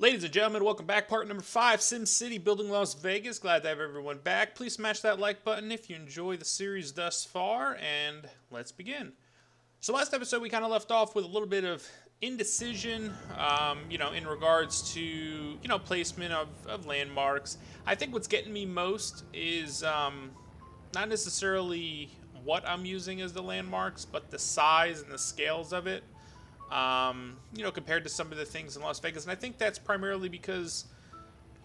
Ladies and gentlemen, welcome back. Part number 5, SimCity Building Las Vegas. Glad to have everyone back. Please smash that like button if you enjoy the series thus far, and let's begin. So last episode we kind of left off with a little bit of indecision, in regards to, placement of landmarks. I think what's getting me most is not necessarily what I'm using as the landmarks, but the size and the scales of it. Compared to some of the things in Las Vegas. And I think that's primarily because,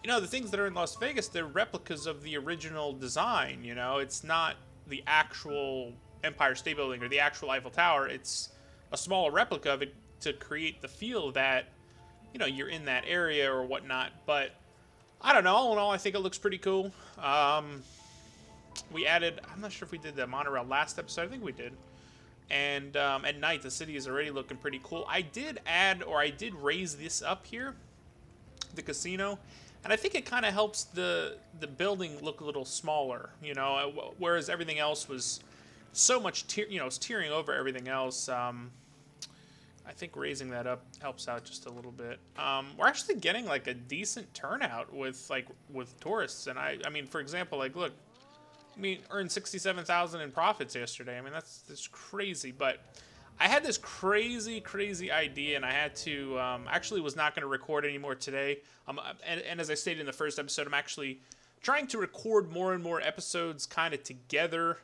the things that are in Las Vegas, they're replicas of the original design, It's not the actual Empire State Building or the actual Eiffel Tower. It's a smaller replica of it to create the feel that, you're in that area or whatnot. But, I don't know. All in all, I think it looks pretty cool. We added, I'm not sure if we did the monorail last episode. I think we did. And at night, the city is already looking pretty cool. I did raise this up here, the casino, and I think it kind of helps the building look a little smaller, whereas everything else was so much, it's tearing over everything else. I think raising that up helps out just a little bit. We're actually getting like a decent turnout with tourists, and I mean, for example, like look. Earned 67,000 in profits yesterday. I mean, that's crazy. But I had this crazy idea, and I had to actually was not going to record anymore today. And as I stated in the first episode, I'm actually trying to record more and more episodes kind of together,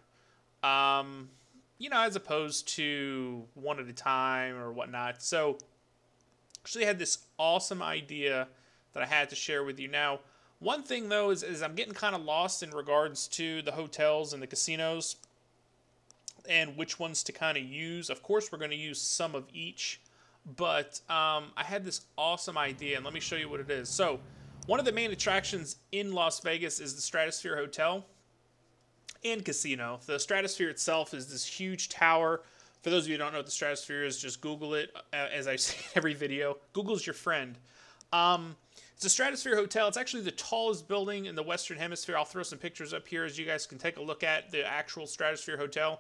as opposed to one at a time or whatnot. So actually had this awesome idea that I had to share with you now. One thing, though, is I'm getting kind of lost in regards to the hotels and the casinos and which ones to kind of use. Of course, we're going to use some of each, but I had this awesome idea, and let me show you what it is. So one of the main attractions in Las Vegas is the Stratosphere Hotel and Casino. The Stratosphere itself is this huge tower. For those of you who don't know what the Stratosphere is, just Google it, as I say in every video. Google's your friend. It's a Stratosphere Hotel. It's actually the tallest building in the Western Hemisphere. I'll throw some pictures up here as you guys can take a look at the actual Stratosphere Hotel.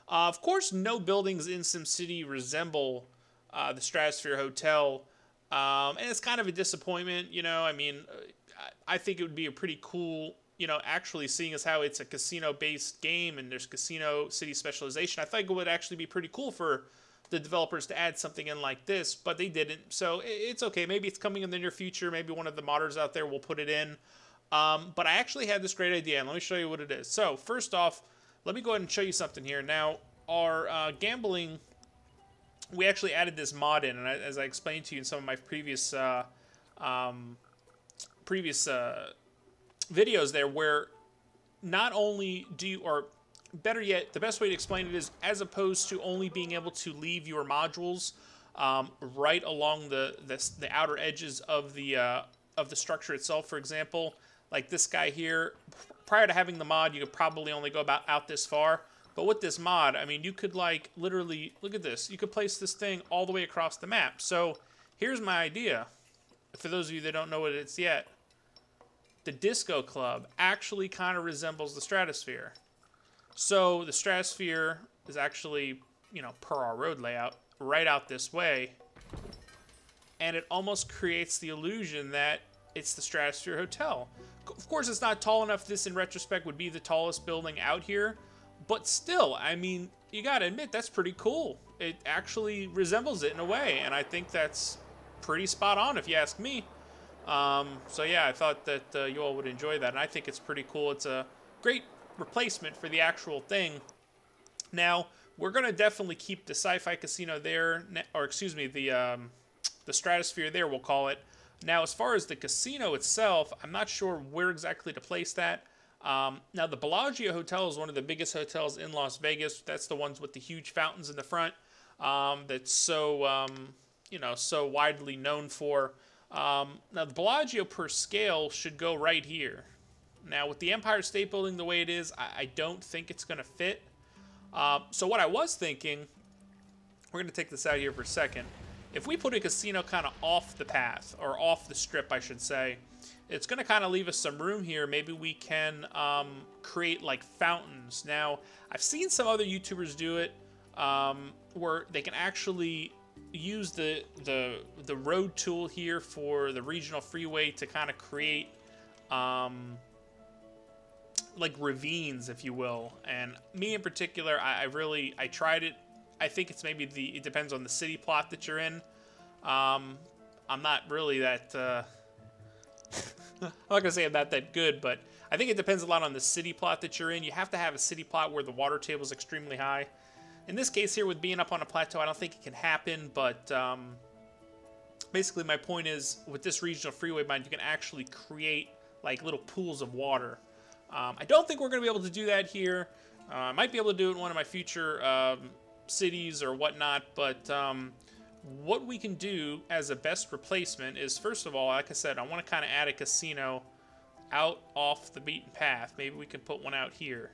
Of course, no buildings in SimCity resemble the Stratosphere Hotel, and it's kind of a disappointment, I think it would be a pretty cool, actually seeing as how it's a casino-based game and there's casino city specialization. I think it would actually be pretty cool for the developers to add something in like this, but they didn't, so it's okay. Maybe it's coming in the near future. Maybe one of the modders out there will put it in. But I actually had this great idea, and let me show you what it is. So first off, let me go ahead and show you something here. Now, our gambling, we actually added this mod in, and as I explained to you in some of my previous videos there, where not only do you, or better yet, the best way to explain it is, as opposed to only being able to leave your modules right along the outer edges of the structure itself. For example, like this guy here, prior to having the mod, you could probably only go about out this far. But with this mod, I mean, you could like literally, look at this. You could place this thing all the way across the map. So here's my idea. For those of you that don't know what it is yet, the Disco Club actually kind of resembles the Stratosphere. So the Stratosphere is actually, per our road layout, right out this way. And it almost creates the illusion that it's the Stratosphere Hotel. Of course, it's not tall enough. This, in retrospect, would be the tallest building out here. But still, I mean, you gotta admit, that's pretty cool. It actually resembles it in a way. And I think that's pretty spot on, if you ask me. So yeah, I thought that you all would enjoy that. And I think it's pretty cool. It's a great replacement for the actual thing. Now, we're going to definitely keep the Sci-Fi Casino there, or excuse me, the Stratosphere there, we'll call it. Now, as far as the casino itself, I'm not sure where exactly to place that. Now, the Bellagio Hotel is one of the biggest hotels in Las Vegas. That's the ones with the huge fountains in the front, that's so, so widely known for. Now, the Bellagio per scale should go right here. Now, with the Empire State Building the way it is, I don't think it's going to fit. So what I was thinking, we're going to take this out here for a second. If we put a casino kind of off the path, or off the strip, I should say, it's going to kind of leave us some room here. Maybe we can create like fountains. Now, I've seen some other YouTubers do it, where they can actually use the road tool here for the regional freeway to kind of create like ravines, if you will. And me in particular, I tried it. I think it's maybe it depends on the city plot that you're in. I'm not really that I'm not gonna say I'm not that good, but I think it depends a lot on the city plot that you're in. You have to have a city plot where the water table is extremely high. In this case here, with being up on a plateau, I don't think it can happen, but basically my point is, with this regional freeway mine, you can actually create like little pools of water. I don't think we're going to be able to do that here. I might be able to do it in one of my future cities or whatnot, but what we can do as a best replacement is, first of all, like I said, I want to kind of add a casino out off the beaten path. Maybe we can put one out here.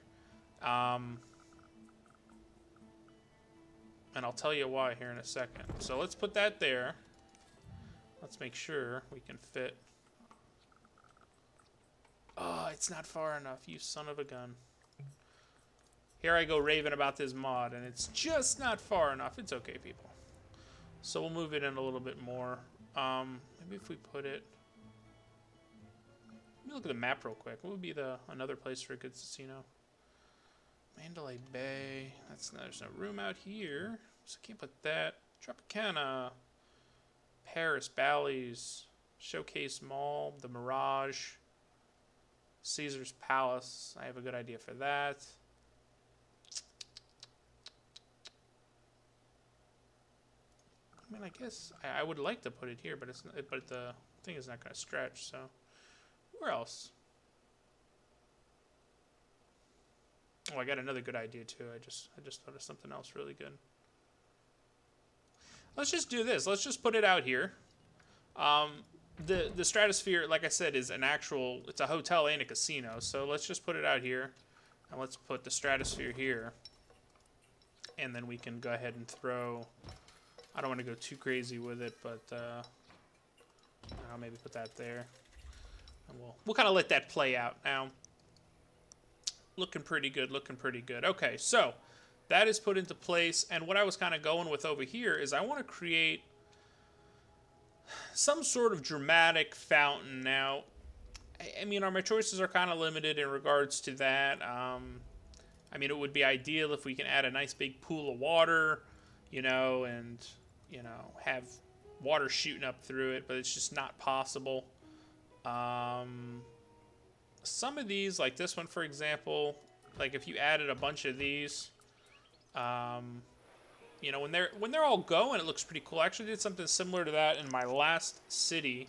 And I'll tell you why here in a second. So let's put that there. Let's make sure we can fit. Oh, it's not far enough, you son of a gun. Here I go raving about this mod, and it's just not far enough. It's okay, people. So we'll move it in a little bit more. Maybe if we put it... Let me look at the map real quick. What would be another place for a good casino? Mandalay Bay. There's no room out here, so I can't put that. Tropicana. Paris, Bally's, Showcase Mall, the Mirage, Caesar's Palace. I have a good idea for that. I mean, I guess I would like to put it here, but the thing is not going to stretch. So, where else? Oh, I got another good idea too. I just thought of something else really good. Let's just do this. Let's just put it out here. The Stratosphere, like I said, is it's a hotel and a casino. So let's just put it out here, and let's put the Stratosphere here, and then we can go ahead and throw. I don't want to go too crazy with it, but I'll maybe put that there, and we'll kind of let that play out now. Looking pretty good, looking pretty good. Okay, so that is put into place, and what I was kind of going with over here is I want to create some sort of dramatic fountain. Now, I mean, my choices are kind of limited in regards to that. I mean, it would be ideal if we can add a nice big pool of water, you know, and, you know, have water shooting up through it, but it's just not possible. Some of these, like this one, for example, like if you added a bunch of these, you know, when they're all going, it looks pretty cool. I actually did something similar to that in my last city,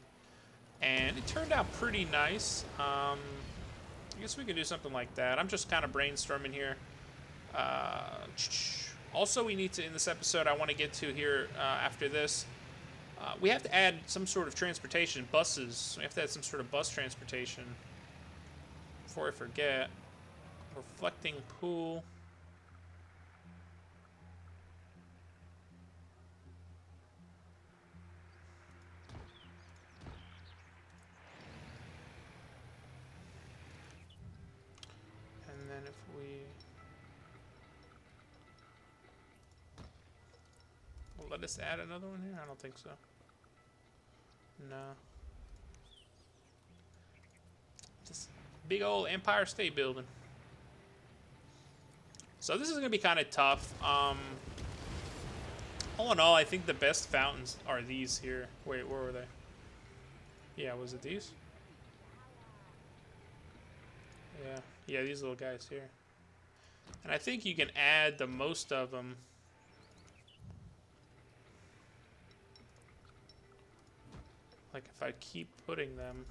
and it turned out pretty nice. I guess we could do something like that. I'm just kind of brainstorming here. Also, we need to, in this episode, I want to get to here after this, we have to add some sort of transportation, buses. We have to add some sort of bus transportation. Before I forget, reflecting pool. And then if we... Will let us add another one here? I don't think so. No. Just big old Empire State Building. So this is going to be kind of tough. All in all, I think the best fountains are these here. Wait, where were they? Yeah, was it these? Yeah, these little guys here. And I think you can add the most of them. Like if I keep putting them.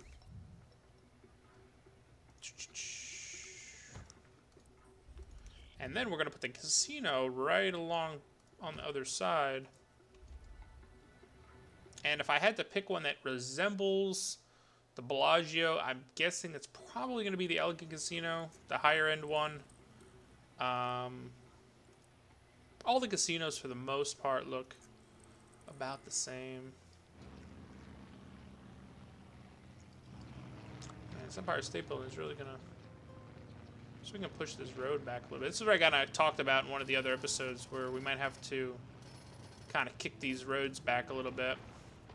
And then we're going to put the casino right along on the other side. And if I had to pick one that resembles the Bellagio, I'm guessing it's probably going to be the Elegant Casino, the higher end one. All the casinos, for the most part, look about the same. Man, this Empire State Building is really going to... So we can push this road back a little bit. This is what I kind of talked about in one of the other episodes, where we might have to kind of kick these roads back a little bit,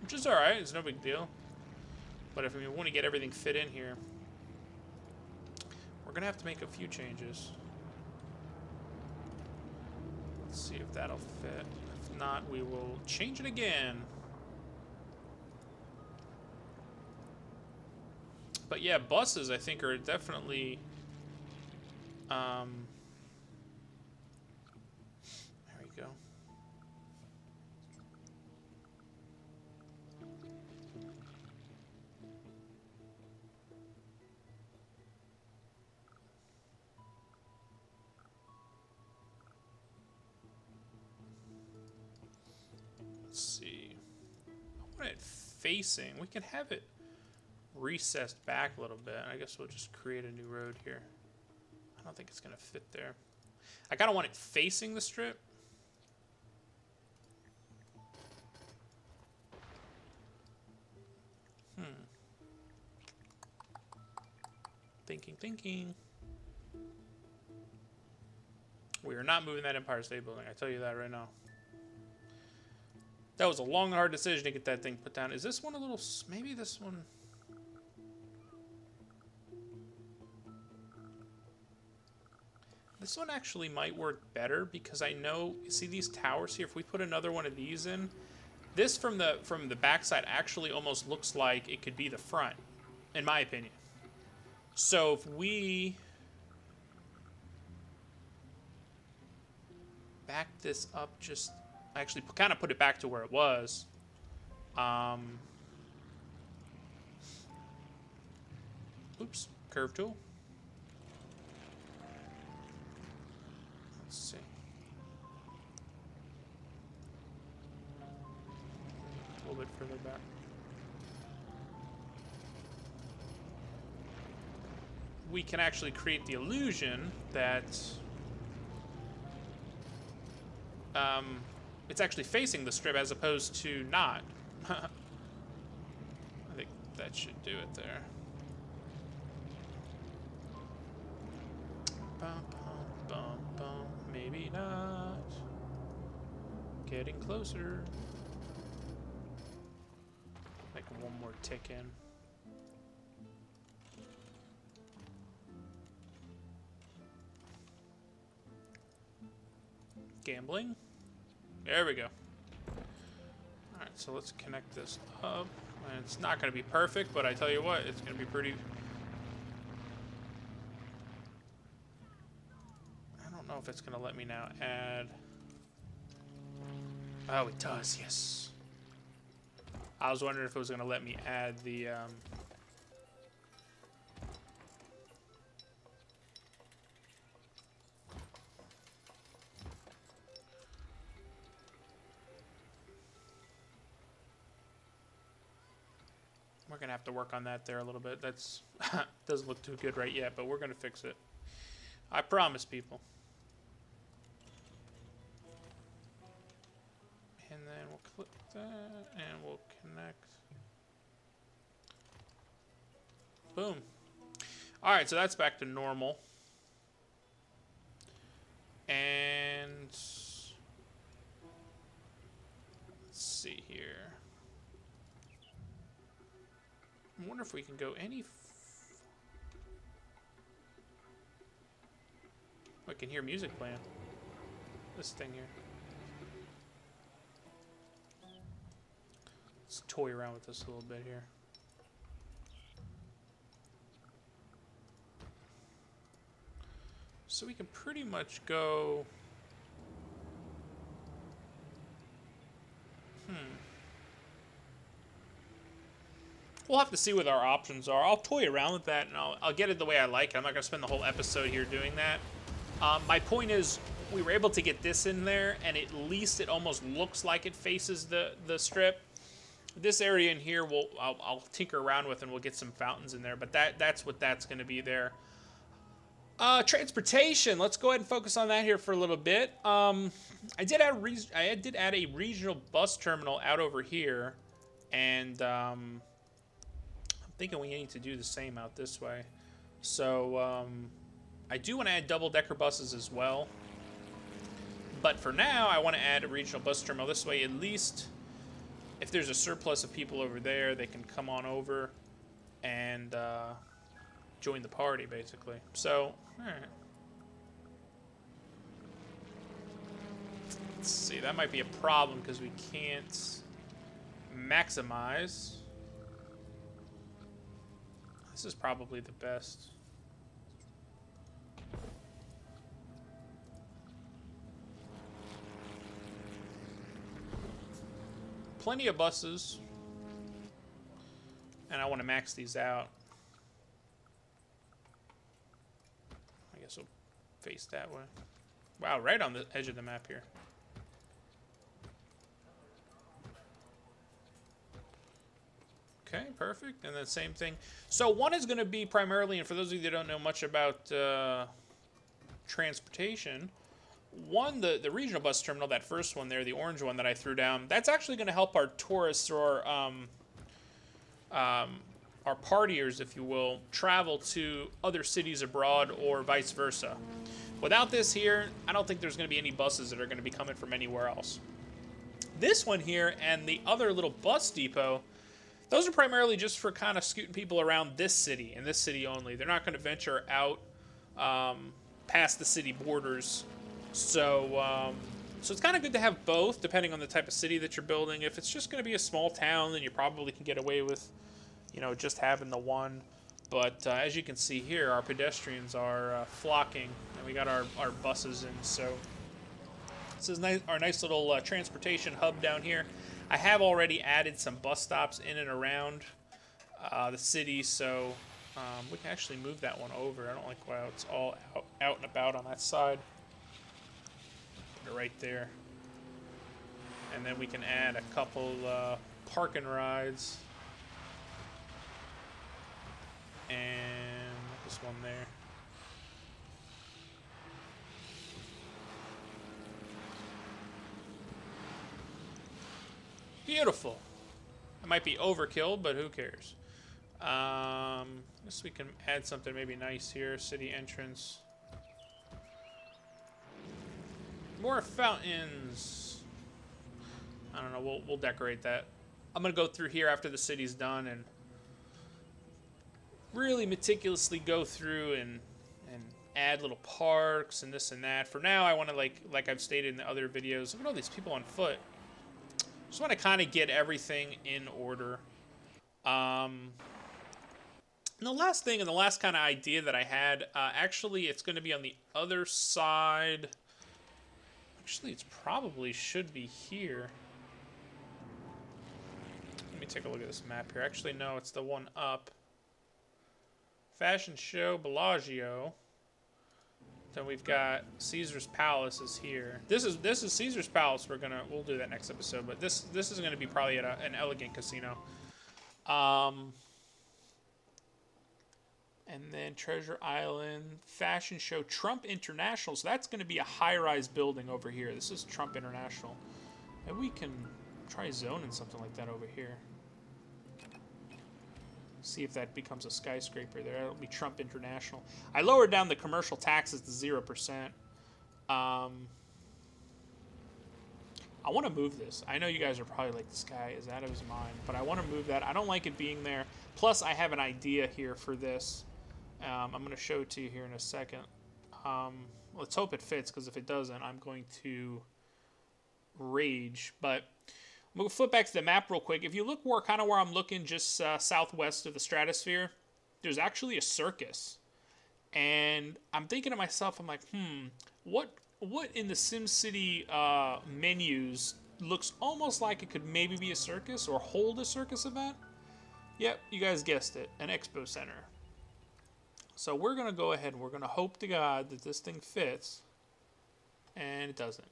which is all right. It's no big deal. But if we want to get everything fit in here, we're gonna have to make a few changes. Let's see if that'll fit. If not, we will change it again. But yeah, buses I think are definitely there we go. Let's see. I want it facing. We can have it recessed back a little bit. I guess we'll just create a new road here. I don't think it's gonna fit there. I kind of want it facing the strip. Thinking. We are not moving that Empire State Building. I tell you that right now. That was a long and hard decision to get that thing put down. Is this one a little... Maybe this one... This one actually might work better because I know... See these towers here? If we put another one of these in... This from the backside actually almost looks like it could be the front, in my opinion. So if we... back this up just... Actually kind of put it back to where it was. Oops. Curve tool. Let's see. A little bit further back. We can actually create the illusion that it's actually facing the strip as opposed to not. I think that should do it there. Bum, bum, bum, bum. Maybe not. Getting closer. Like one more tick in. Gambling. There we go. Alright, so let's connect this up. And it's not going to be perfect, but I tell you what, it's going to be pretty... I don't know if it's going to let me now add... Oh, it does, yes. I was wondering if it was going to let me add the... We're gonna have to work on that there a little bit. That's doesn't look too good right yet, but we're gonna fix it. I promise, people. And then we'll click that, and we'll connect. Boom. All right, so that's back to normal. And let's see here. I wonder if we can go any... I can hear music playing. This thing here. Let's toy around with this a little bit here. So we can pretty much go... We'll have to see what our options are. I'll toy around with that, and I'll get it the way I like it. I'm not going to spend the whole episode here doing that. My point is, we were able to get this in there, and at least it almost looks like it faces the strip. This area in here, I'll tinker around with, and we'll get some fountains in there. But that's what that's going to be there. Transportation. Let's go ahead and focus on that here for a little bit. I did add a regional bus terminal out over here, and thinking we need to do the same out this way. So I do want to add double-decker buses as well. But for now, I want to add a regional bus terminal. This way, at least, if there's a surplus of people over there, they can come on over and join the party, basically. So, alright. Let's see, that might be a problem because we can't maximize. This is probably the best. Plenty of buses. And I want to max these out. I guess we'll face that way. Wow, right on the edge of the map here. Okay, perfect. And then same thing. So one is going to be primarily, and for those of you that don't know much about transportation, one, the regional bus terminal, that first one there, the orange one that I threw down, that's actually going to help our tourists or our partiers, if you will, travel to other cities abroad or vice versa. Without this here, I don't think there's going to be any buses that are going to be coming from anywhere else. This one here and the other little bus depot, those are primarily just for kind of scooting people around this city, and this city only. They're not going to venture out past the city borders. So it's kind of good to have both, depending on the type of city that you're building. If it's just going to be a small town, then you probably can get away with, you know, just having the one. But as you can see here, our pedestrians are flocking, and we got our buses in. So this is nice, our nice little transportation hub down here. I have already added some bus stops in and around the city, so we can actually move that one over. I don't like how it's all out and about on that side. Put it right there. And then we can add a couple park and rides. And this one there. Beautiful. It might be overkill, but who cares? I guess we can add something maybe nice here. City entrance. More fountains. I don't know. We'll decorate that. I'm gonna go through here after the city's done and really meticulously go through and add little parks and this and that. For now, I want to like I've stated in the other videos. Look at all these people on foot. Just want to kind of get everything in order. And the last thing, and the last kind of idea that I had, actually, it's going to be on the other side. Actually, it's probably should be here. Let me take a look at this map here. Actually, no, it's the one up. Fashion Show, Bellagio. Then we've got Caesar's Palace is here. This is Caesar's Palace. We'll do that next episode. But this is gonna be probably at an elegant casino. And then Treasure Island, Fashion Show, Trump International. So that's gonna be a high-rise building over here. This is Trump International. Maybe we can try zoning something like that over here. See if that becomes a skyscraper there. It'll be Trump International. I lowered down the commercial taxes to 0%. I want to move this. I know you guys are probably like, this guy is out of his mind, but I want to move that. I don't like it being there. Plus, I have an idea here for this. I'm going to show it to you here in a second. Let's hope it fits, because if it doesn't, I'm going to rage. But I'm going to flip back to the map real quick. If you look where I'm looking, just southwest of the stratosphere, there's actually a circus. And I'm thinking to myself, I'm like, what in the SimCity menus looks almost like it could maybe be a circus or hold a circus event? Yep, you guys guessed it, an expo center. So we're going to go ahead and we're going to hope to God that this thing fits. And it doesn't.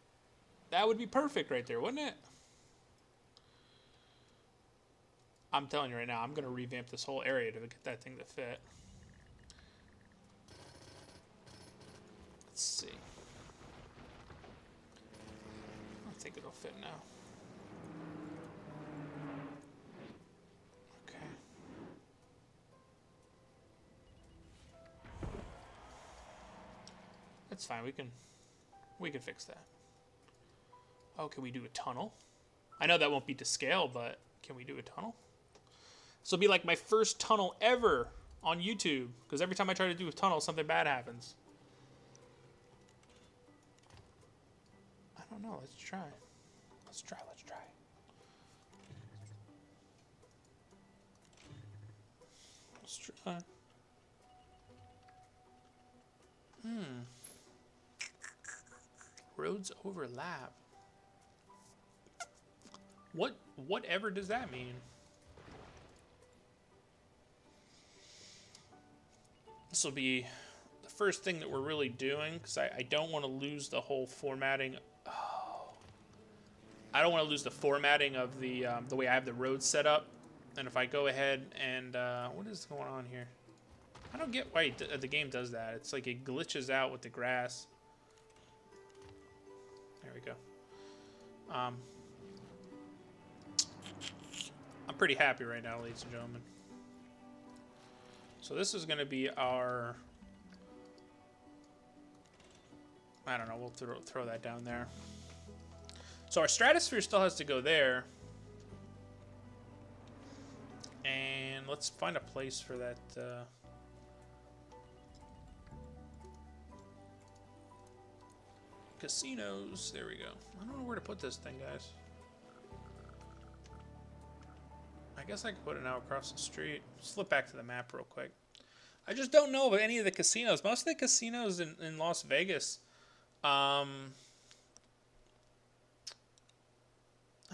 That would be perfect right there, wouldn't it? I'm telling you right now, I'm going to revamp this whole area to get that thing to fit. Let's see. I think it'll fit now. Okay. That's fine. We can fix that. Oh, can we do a tunnel? I know that won't be to scale, but can we do a tunnel? This will be like my first tunnel ever on YouTube, because every time I try to do a tunnel, something bad happens. I don't know. Let's try. Let's try. Let's try. Let's try. Roads overlap. Whatever does that mean? This will be the first thing that we're really doing, because I don't want to lose the whole formatting. Oh. I don't want to lose the formatting of the way I have the road set up. And if I go ahead and what is going on here? I don't get why the game does that. It's like it glitches out with the grass. There we go. I'm pretty happy right now, ladies and gentlemen. So this is going to be our... I don't know. We'll throw that down there. So our stratosphere still has to go there. And let's find a place for that... casinos. There we go. I don't know where to put this thing, guys. I guess I could put it now across the street. Flip back to the map real quick. I just don't know about any of the casinos. Most of the casinos in Las Vegas, I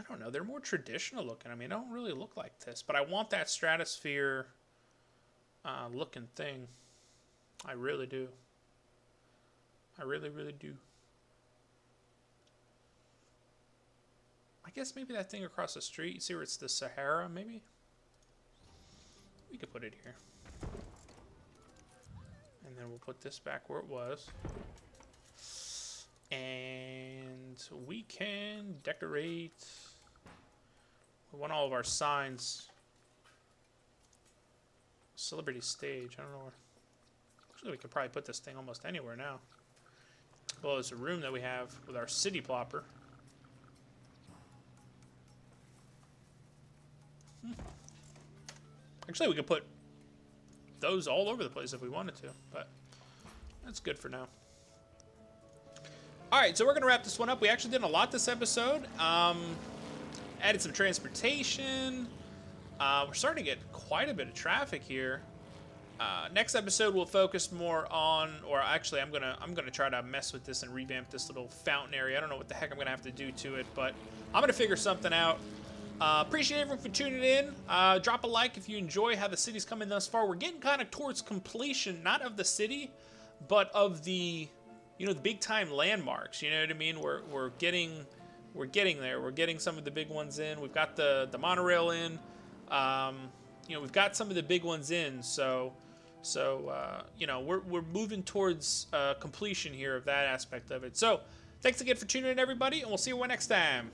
don't know. They're more traditional looking. I mean, they don't really look like this. But I want that stratosphere looking thing. I really do. I really, really do. I guess maybe that thing across the street. You see where it's the Sahara, maybe? We could put it here. And then we'll put this back where it was. And we can decorate. We want all of our signs. Celebrity stage. I don't know where. Actually, we could probably put this thing almost anywhere now. Well, it's a room that we have with our city plopper. Actually, we could put those all over the place if we wanted to, but that's good for now. All right, so we're going to wrap this one up. We actually did a lot this episode. Added some transportation. We're starting to get quite a bit of traffic here. Next episode, we'll focus more on, or actually, I'm gonna try to mess with this and revamp this little fountain area. I don't know what the heck I'm gonna have to do to it, but I'm gonna figure something out. Appreciate everyone for tuning in. Drop a like if you enjoy how the city's coming thus far. We're getting kind of towards completion, not of the city, but of the, you know, the big time landmarks. You know what I mean? We're getting there. We're getting some of the big ones in. We've got the monorail in. You know, we've got some of the big ones in. So you know, we're moving towards completion here of that aspect of it. So thanks again for tuning in, everybody, and we'll see you next time.